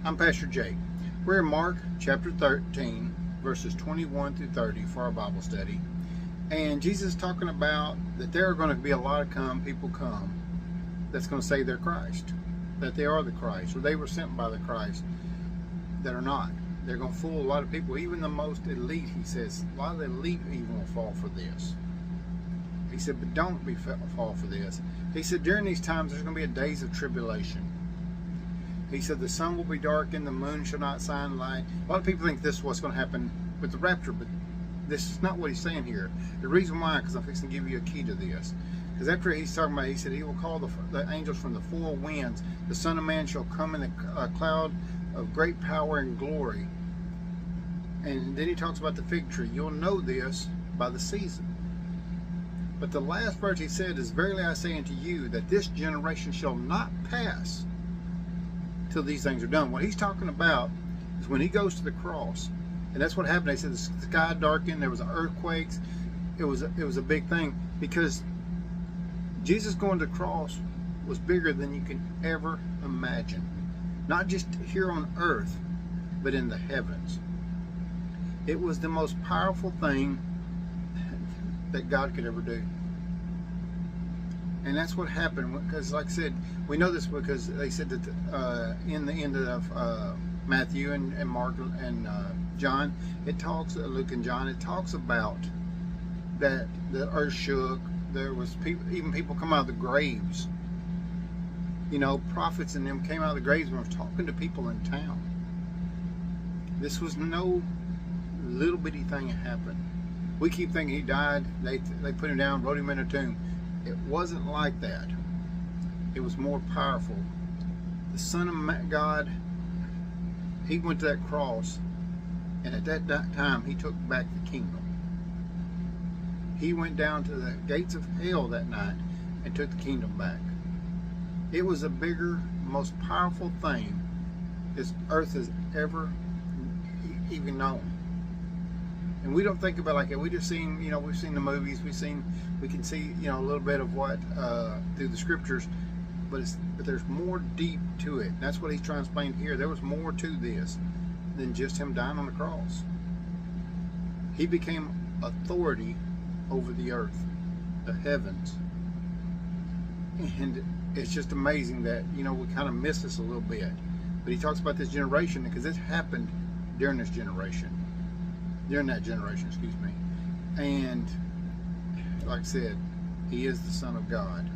I'm Pastor Jake. We're in Mark chapter 13, verses 21 through 30 for our Bible study. And Jesus is talking about that there are going to be a lot of people that's going to say they're Christ, that they are the Christ, or they were sent by the Christ, that are not. They're going to fool a lot of people, even the most elite. He says, a lot of the elite even will fall for this. He said, but don't fall for this. He said, during these times, there's going to be days of tribulation. He said, the sun will be darkened, the moon shall not shine light. A lot of people think this is what's going to happen with the rapture, but this is not what he's saying here. The reason why, because I'm fixing to give you a key to this. Because after he's talking about, he said, he will call the angels from the four winds. The Son of Man shall come in a cloud of great power and glory. And then he talks about the fig tree. You'll know this by the season. But the last verse he said is, verily I say unto you, that this generation shall not pass till these things are done. What he's talking about is when he goes to the cross. And that's what happened. They said the sky darkened, there was earthquakes. It was a big thing, because Jesus going to the cross was bigger than you can ever imagine. Not just here on earth, but in the heavens. It was the most powerful thing that God could ever do. And that's what happened, because like I said, we know this because they said that in the end of Matthew and Mark and John, it talks, Luke and John, it talks about that the earth shook. There was even people come out of the graves. You know, prophets and them came out of the graves and were talking to people in town. This was no little bitty thing that happened. We keep thinking he died, they put him down, wrote him in a tomb. It wasn't like that. It was more powerful. The Son of God, he went to that cross, and at that time he took back the kingdom. He went down to the gates of hell that night and took the kingdom back. It was a bigger, most powerful thing this earth has ever even known. And we don't think about it like that. We just seen, you know, we've seen the movies, we can see, you know, a little bit of what through the scriptures, but there's more deep to it. That's what he's trying to explain here. There was more to this than just him dying on the cross. He became authority over the earth, the heavens. And it's just amazing that, you know, we kind of miss this a little bit. But he talks about this generation because it happened during that generation, excuse me. And like I said, he is the Son of God.